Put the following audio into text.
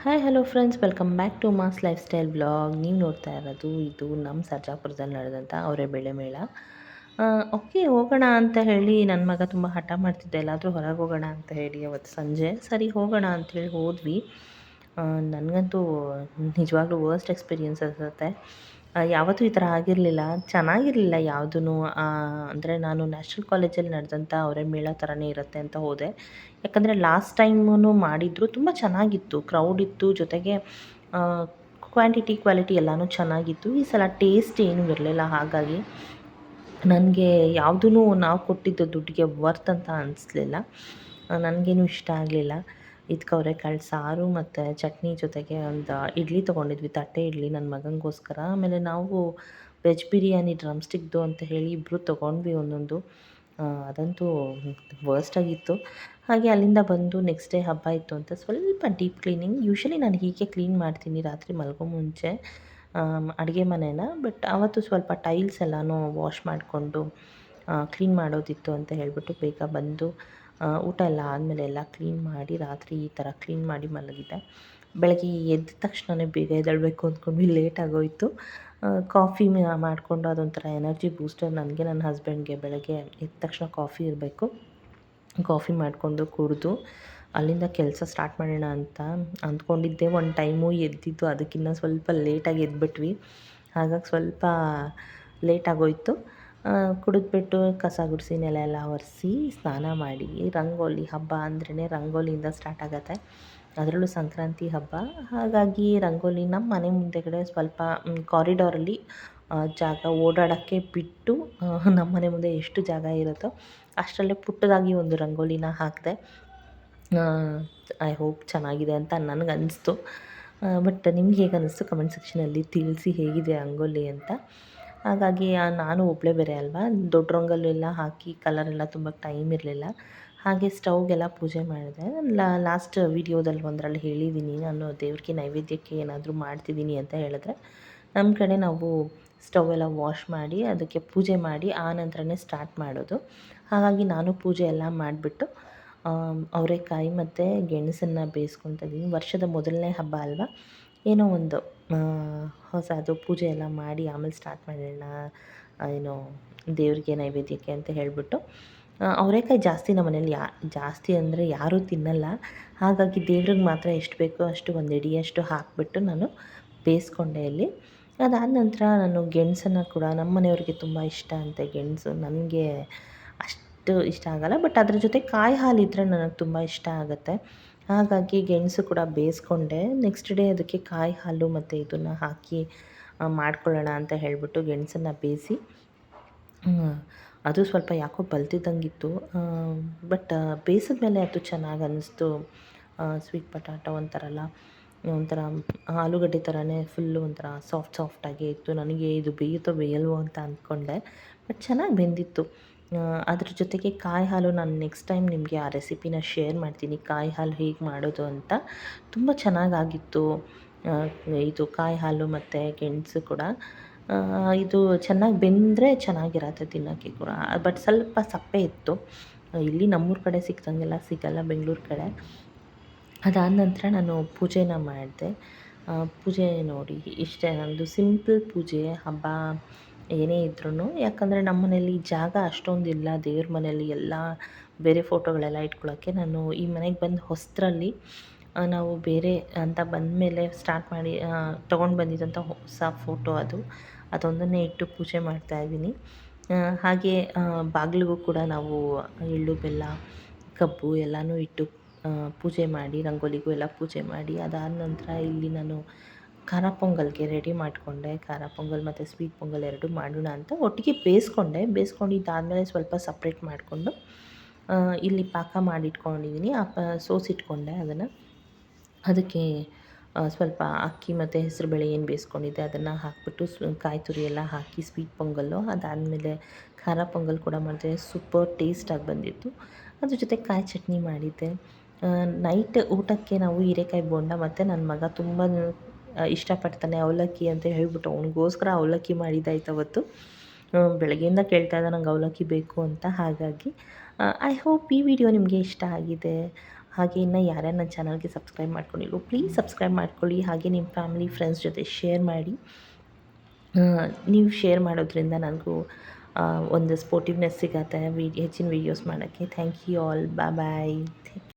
Hi hello friends, welcome back to mass lifestyle blog. ನೀವು ನೋಡ್ತಾ ಇರೋದು ಇದು ನಮ್ಮ ಸರ್ಜಾಪುರದಲ್ಲಿ ನಡೆದಂಥ ಅವರೇ ಬೆಳೆ ಮೇಳ. ಓಕೆ, ಹೋಗೋಣ ಅಂತ ಹೇಳಿ ನನ್ನ ಮಗ ತುಂಬ ಹಠ ಮಾಡ್ತಿದ್ದೆ, ಎಲ್ಲಾದರೂ ಹೊರಗೆ ಹೋಗೋಣ ಅಂತ ಹೇಳಿ ಅವತ್ತು ಸಂಜೆ. ಸರಿ ಹೋಗೋಣ ಅಂಥೇಳಿ ಹೋದ್ವಿ. ನನಗಂತೂ ನಿಜವಾಗ್ಲೂ ವರ್ಸ್ಟ್ ಎಕ್ಸ್ಪೀರಿಯನ್ಸ್ ಅನಿಸುತ್ತೆ. ಯಾವತ್ತೂ ಈ ಥರ ಆಗಿರಲಿಲ್ಲ, ಚೆನ್ನಾಗಿರಲಿಲ್ಲ ಯಾವುದೂ. ಅಂದರೆ ನಾನು ನ್ಯಾಷನಲ್ ಕಾಲೇಜಲ್ಲಿ ನಡೆದಂಥ ಅವರೇ ಮೇಳ ಥರನೇ ಇರುತ್ತೆ ಅಂತ ಹೋದೆ. ಯಾಕಂದರೆ ಲಾಸ್ಟ್ ಟೈಮೂ ಮಾಡಿದ್ರು, ತುಂಬ ಚೆನ್ನಾಗಿತ್ತು, ಕ್ರೌಡ್ ಇತ್ತು, ಜೊತೆಗೆ ಕ್ವಾಂಟಿಟಿ ಕ್ವಾಲಿಟಿ ಎಲ್ಲನೂ ಚೆನ್ನಾಗಿತ್ತು. ಈ ಸಲ ಟೇಸ್ಟ್ ಏನೂ ಇರಲಿಲ್ಲ, ಹಾಗಾಗಿ ನನಗೆ ಯಾವುದೂ ನಾವು ಕೊಟ್ಟಿದ್ದು ದುಡ್ಡಿಗೆ ವರ್ತ್ ಅಂತ ಅನಿಸ್ಲಿಲ್ಲ. ನನಗೇನು ಇಷ್ಟ ಆಗಲಿಲ್ಲ. ಇದಕ್ಕೆ ಅವರೆಕಾಳು ಸಾರು ಮತ್ತು ಚಟ್ನಿ ಜೊತೆಗೆ ಒಂದು ಇಡ್ಲಿ ತೊಗೊಂಡಿದ್ವಿ, ತಟ್ಟೆ ಇಡ್ಲಿ ನನ್ನ ಮಗನಿಗೋಸ್ಕರ. ಆಮೇಲೆ ನಾವು ವೆಜ್ ಬಿರಿಯಾನಿ ಡ್ರಮ್ ಸ್ಟಿಕ್ದು ಅಂತ ಹೇಳಿ ಇಬ್ಬರು ತೊಗೊಂಡ್ವಿ ಒಂದೊಂದು. ಅದಂತೂ ವರ್ಸ್ಟ್ ಆಗಿತ್ತು. ಹಾಗೆ ಅಲ್ಲಿಂದ ಬಂದು ನೆಕ್ಸ್ಟ್ ಡೇ ಹಬ್ಬ ಇತ್ತು ಅಂತ ಸ್ವಲ್ಪ ಡೀಪ್ ಕ್ಲೀನಿಂಗ್. ಯೂಶ್ವಲಿ ನಾನು ಹೀಗೆ ಕ್ಲೀನ್ ಮಾಡ್ತೀನಿ ರಾತ್ರಿ ಮಲ್ಗೋ ಮುಂಚೆ ಅಡುಗೆ ಮನೇನ. ಬಟ್ ಆವತ್ತು ಸ್ವಲ್ಪ ಟೈಲ್ಸ್ ಎಲ್ಲನೂ ವಾಶ್ ಮಾಡಿಕೊಂಡು ಕ್ಲೀನ್ ಮಾಡೋದಿತ್ತು ಅಂತ ಹೇಳಿಬಿಟ್ಟು ಬೇಗ ಬಂದು ಊಟ ಎಲ್ಲ ಆದಮೇಲೆ ಎಲ್ಲ ಕ್ಲೀನ್ ಮಾಡಿ ರಾತ್ರಿ ಈ ಥರ ಕ್ಲೀನ್ ಮಾಡಿ ಮಲಗಿದ್ದೆ. ಬೆಳಗ್ಗೆ ಎದ್ದ ತಕ್ಷಣವೇ ಬೇಗ ಎದ್ದೇಳಬೇಕು ಅಂದ್ಕೊಂಡ್ವಿ, ಲೇಟ್ ಆಗೋಯಿತು. ಕಾಫಿ ಮಾಡಿಕೊಂಡು ಅದೊಂಥರ ಎನರ್ಜಿ ಬೂಸ್ಟರ್ ನನಗೆ ನನ್ನ ಹಸ್ಬೆಂಡ್ಗೆ. ಬೆಳಗ್ಗೆ ಎದ್ದ ತಕ್ಷಣ ಕಾಫಿ ಇರಬೇಕು. ಕಾಫಿ ಮಾಡಿಕೊಂಡು ಕುಡಿದು ಅಲ್ಲಿಂದ ಕೆಲಸ ಸ್ಟಾರ್ಟ್ ಮಾಡೋಣ ಅಂತ ಅಂದ್ಕೊಂಡಿದ್ದೆ. ಒಂದು ಟೈಮು ಎದ್ದಿದ್ದು ಅದಕ್ಕಿಂತ ಸ್ವಲ್ಪ ಲೇಟಾಗಿ ಎದ್ಬಿಟ್ವಿ, ಹಾಗಾಗಿ ಸ್ವಲ್ಪ ಲೇಟಾಗೋಯಿತು. ಕುಡಿದ್ಬಿಟ್ಟು ಕಸ ಗುಡಿಸಿ ನೆಲ ಎಲ್ಲ ಒರೆಸಿ ಸ್ನಾನ ಮಾಡಿ ರಂಗೋಲಿ ಹಬ್ಬ ಅಂದ್ರೇ ರಂಗೋಲಿಯಿಂದ ಸ್ಟಾರ್ಟ್ ಆಗುತ್ತೆ. ಅದರಲ್ಲೂ ಸಂಕ್ರಾಂತಿ ಹಬ್ಬ, ಹಾಗಾಗಿ ರಂಗೋಲಿ ನಮ್ಮ ಮನೆ ಮುಂದೆಗಡೆ ಸ್ವಲ್ಪ ಕಾರಿಡಾರಲ್ಲಿ ಜಾಗ ಓಡಾಡೋಕ್ಕೆ ಬಿಟ್ಟು ನಮ್ಮ ಮನೆ ಮುಂದೆ ಎಷ್ಟು ಜಾಗ ಇರುತ್ತೋ ಅಷ್ಟರಲ್ಲೇ ಪುಟ್ಟದಾಗಿ ಒಂದು ರಂಗೋಲಿನ ಹಾಕಿದೆ. ಐ ಹೋಪ್ ಚೆನ್ನಾಗಿದೆ ಅಂತ ನನಗನ್ನಿಸ್ತು. ಬಟ್ ನಿಮ್ಗೆ ಹೇಗೆ ಅನ್ನಿಸ್ತು ಕಮೆಂಟ್ ಸೆಕ್ಷನಲ್ಲಿ ತಿಳಿಸಿ, ಹೇಗಿದೆ ರಂಗೋಲಿ ಅಂತ. ಹಾಗಾಗಿ ನಾನು ಒಬ್ಬಳೇ ಬೇರೆ ಅಲ್ವಾ, ದೊಡ್ಡ ರಂಗೋಲಿ ಎಲ್ಲ ಹಾಕಿ ಕಲರೆಲ್ಲ ತುಂಬ ಟೈಮ್ ಇರಲಿಲ್ಲ. ಹಾಗೆ ಸ್ಟವ್ಗೆಲ್ಲ ಪೂಜೆ ಮಾಡಿದೆ. ಲಾಸ್ಟ್ ವೀಡಿಯೋದಲ್ಲಿ ಒಂದರಲ್ಲಿ ಹೇಳಿದ್ದೀನಿ, ನಾನು ದೇವ್ರಿಗೆ ನೈವೇದ್ಯಕ್ಕೆ ಏನಾದರೂ ಮಾಡ್ತಿದ್ದೀನಿ ಅಂತ ಹೇಳಿದ್ರೆ. ನಮ್ಮ ಕಡೆ ನಾವು ಸ್ಟವ್ ಎಲ್ಲ ವಾಶ್ ಮಾಡಿ ಅದಕ್ಕೆ ಪೂಜೆ ಮಾಡಿ ಆ ನಂತರನೇ ಸ್ಟಾರ್ಟ್ ಮಾಡೋದು. ಹಾಗಾಗಿ ನಾನು ಪೂಜೆ ಎಲ್ಲ ಮಾಡಿಬಿಟ್ಟು ಅವರೆಕಾಯಿ ಮತ್ತು ಗೆಣಸನ್ನು ಬೇಯಿಸ್ಕೊತಾ ಇದ್ದೀನಿ. ವರ್ಷದ ಮೊದಲನೇ ಹಬ್ಬ ಅಲ್ವಾ, ಏನೋ ಒಂದು ಹೊಸದು ಪೂಜೆ ಎಲ್ಲ ಮಾಡಿ ಆಮೇಲೆ ಸ್ಟಾರ್ಟ್ ಮಾಡೋಣ ಏನೋ ದೇವ್ರಿಗೆ ನೈವೇದ್ಯಕ್ಕೆ ಅಂತ ಹೇಳಿಬಿಟ್ಟು. ಅವರೆಕಾಯಿ ಜಾಸ್ತಿ ನಮ್ಮ ಮನೇಲಿ ಜಾಸ್ತಿ ಅಂದರೆ ಯಾರೂ ತಿನ್ನಲ್ಲ, ಹಾಗಾಗಿ ದೇವ್ರಿಗೆ ಮಾತ್ರ ಎಷ್ಟು ಬೇಕೋ ಅಷ್ಟು ಒಂದು ಹಿಡಿಯಷ್ಟು ಹಾಕಿಬಿಟ್ಟು ನಾನು ಬೇಯಿಸ್ಕೊಂಡೆ ಇಲ್ಲಿ. ಅದಾದ ನಂತರ ನಾನು ಗೆಣಸನ್ನು ಕೂಡ, ನಮ್ಮ ಮನೆಯವ್ರಿಗೆ ತುಂಬ ಇಷ್ಟ ಅಂತೆ ಗೆಣಸು, ನನಗೆ ಅಷ್ಟು ಇಷ್ಟ ಆಗಲ್ಲ. ಬಟ್ ಅದ್ರ ಜೊತೆ ಕಾಯಿ ಹಾಲಿದ್ದರೆ ನನಗೆ ತುಂಬ ಇಷ್ಟ ಆಗುತ್ತೆ. ಹಾಗಾಗಿ ಗೆಣಸು ಕೂಡ ಬೇಯಿಸ್ಕೊಂಡೆ. ನೆಕ್ಸ್ಟ್ ಡೇ ಅದಕ್ಕೆ ಕಾಯಿ ಹಾಲು ಮತ್ತು ಇದನ್ನು ಹಾಕಿ ಮಾಡ್ಕೊಳ್ಳೋಣ ಅಂತ ಹೇಳಿಬಿಟ್ಟು ಗೆಣಸನ್ನು ಬೇಯಿಸಿ, ಅದು ಸ್ವಲ್ಪ ಯಾಕೋ ಬಲ್ತಿದ್ದಂಗಿತ್ತು. ಬಟ್ ಬೇಯಿಸಿದ್ಮೇಲೆ ಅದು ಚೆನ್ನಾಗಿ ಅನ್ನಿಸ್ತು. ಸ್ವೀಟ್ ಪೊಟ್ಯಾಟೊ ಒಂಥರ ಆಲೂಗಡ್ಡೆ ಥರನೇ ಫುಲ್ಲು ಒಂಥರ ಸಾಫ್ಟಾಗೇ ಇತ್ತು. ನನಗೆ ಇದು ಬೇಯುತ್ತೋ ಬೇಯಲ್ವೋ ಅಂತ ಅಂದ್ಕೊಂಡೆ, ಬಟ್ ಚೆನ್ನಾಗಿ ಬೆಂದಿತ್ತು. ಅದ್ರ ಜೊತೆಗೆ ಕಾಯಿ ಹಾಲು, ನಾನು ನೆಕ್ಸ್ಟ್ ಟೈಮ್ ನಿಮಗೆ ಆ ರೆಸಿಪಿನ ಶೇರ್ ಮಾಡ್ತೀನಿ, ಕಾಯಿ ಹಾಲು ಹೇಗೆ ಮಾಡೋದು ಅಂತ. ತುಂಬ ಚೆನ್ನಾಗಾಗಿತ್ತು ಇದು ಕಾಯಿ ಹಾಲು ಮತ್ತು ಗೆಣಸು ಕೂಡ. ಇದು ಚೆನ್ನಾಗಿ ಬೆಂದರೆ ಚೆನ್ನಾಗಿರತ್ತೆ ತಿನ್ನೋಕ್ಕೆ ಕೂಡ. ಬಟ್ ಸ್ವಲ್ಪ ಸಪ್ಪೆ ಇತ್ತು. ಇಲ್ಲಿ ನಮ್ಮೂರ ಕಡೆ ಸಿಕ್ದಂಗೆಲ್ಲ ಸಿಗಲ್ಲ, ಬೆಂಗಳೂರು ಕಡೆ. ಅದಾದ ನಂತರ ನಾನು ಪೂಜೆನ ಮಾಡಿದೆ. ಪೂಜೆ ನೋಡಿ ಇಷ್ಟೇ, ನಮ್ಮದು ಸಿಂಪಲ್ ಪೂಜೆ. ಹಬ್ಬ ಏನೇ ಇದ್ರೂ, ಯಾಕಂದರೆ ನಮ್ಮ ಮನೇಲಿ ಜಾಗ ಅಷ್ಟೊಂದಿಲ್ಲ ದೇವ್ರ ಮನೇಲಿ ಎಲ್ಲ ಬೇರೆ ಫೋಟೋಗಳೆಲ್ಲ ಇಟ್ಕೊಳ್ಳೋಕ್ಕೆ. ನಾನು ಈ ಮನೆಗೆ ಬಂದು ಹೊಸದ್ರಲ್ಲಿ ನಾವು ಬೇರೆ ಅಂತ ಬಂದಮೇಲೆ ಸ್ಟಾರ್ಟ್ ಮಾಡಿ ತೊಗೊಂಡು ಬಂದಿದ್ದಂಥ ಹೊಸ ಫೋಟೋ ಅದೊಂದನ್ನೇ ಇಟ್ಟು ಪೂಜೆ ಮಾಡ್ತಾಯಿದ್ದೀನಿ. ಹಾಗೆ ಬಾಗಿಲಿಗೂ ಕೂಡ ನಾವು ಎಳ್ಳು ಬೆಲ್ಲ ಕಬ್ಬು ಎಲ್ಲನೂ ಇಟ್ಟು ಪೂಜೆ ಮಾಡಿ, ರಂಗೋಲಿಗೂ ಎಲ್ಲ ಪೂಜೆ ಮಾಡಿ, ಅದಾದ ನಂತರ ಇಲ್ಲಿ ನಾನು ಖಾರ ಪೊಂಗಲ್ಗೆ ರೆಡಿ ಮಾಡಿಕೊಂಡೆ. ಖಾರ ಪೊಂಗಲ್ ಮತ್ತು ಸ್ವೀಟ್ ಪೊಂಗಲ್ ಎರಡೂ ಮಾಡೋಣ ಅಂತ ಒಟ್ಟಿಗೆ ಬೇಯಿಸ್ಕೊಂಡಿದ್ದಾದಮೇಲೆ ಸ್ವಲ್ಪ ಸಪ್ರೇಟ್ ಮಾಡಿಕೊಂಡು ಇಲ್ಲಿ ಪಾಕ ಮಾಡಿಟ್ಕೊಂಡಿದ್ದೀನಿ. ಸೋಸಿಟ್ಕೊಂಡೆ ಅದನ್ನು. ಅದಕ್ಕೆ ಸ್ವಲ್ಪ ಅಕ್ಕಿ ಮತ್ತು ಹೆಸರುಬೇಳೆ ಏನು ಬೇಯಿಸ್ಕೊಂಡಿದ್ದೆ ಅದನ್ನು ಹಾಕಿಬಿಟ್ಟು ಕಾಯಿ ತುರಿ ಎಲ್ಲ ಹಾಕಿ ಸ್ವೀಟ್ ಪೊಂಗಲ್ಲು. ಅದಾದಮೇಲೆ ಖಾರ ಪೊಂಗಲ್ ಕೂಡ ಮಾಡಿದೆ, ಸೂಪರ್ ಟೇಸ್ಟಾಗಿ ಬಂದಿತ್ತು. ಅದ್ರ ಜೊತೆ ಕಾಯಿ ಚಟ್ನಿ ಮಾಡಿದ್ದೆ. ನೈಟ್ ಊಟಕ್ಕೆ ನಾವು ಹೀರೆಕಾಯಿ ಬೋಂಡ ಮತ್ತು ನನ್ನ ಮಗ ತುಂಬ ಇಷ್ಟಪಡ್ತಾನೆ ಅವಲಕ್ಕಿ ಅಂತ ಹೇಳ್ಬಿಟ್ಟು ಅವನಿಗೋಸ್ಕರ ಅವಲಕ್ಕಿ ಮಾಡಿದ್ದಾಯ್ತು ಅವತ್ತು. ಬೆಳಗ್ಗೆಯಿಂದ ಕೇಳ್ತಾ ಇದ್ದ ನಂಗೆ ಅವಲಕ್ಕಿ ಬೇಕು ಅಂತ. ಹಾಗಾಗಿ ಐ ಹೋಪ್ ಈ ವಿಡಿಯೋ ನಿಮಗೆ ಇಷ್ಟ ಆಗಿದೆ. ಹಾಗೆ ಇನ್ನು ಯಾರ್ಯಾರು ನನ್ನ ಚಾನಲ್ಗೆ ಸಬ್ಸ್ಕ್ರೈಬ್ ಮಾಡ್ಕೊಂಡಿಲ್ವೋ ಪ್ಲೀಸ್ ಸಬ್ಸ್ಕ್ರೈಬ್ ಮಾಡ್ಕೊಳ್ಳಿ. ಹಾಗೆ ನಿಮ್ಮ ಫ್ಯಾಮಿಲಿ ಫ್ರೆಂಡ್ಸ್ ಜೊತೆ ಶೇರ್ ಮಾಡಿ. ನೀವು ಶೇರ್ ಮಾಡೋದ್ರಿಂದ ನನಗೂ ಒಂದು ಸ್ಪೋರ್ಟಿವ್ನೆಸ್ ಸಿಗತ್ತೆ ಹೆಚ್ಚಿನ ವೀಡಿಯೋಸ್ ಮಾಡೋಕ್ಕೆ. Thank you all. Bye. Take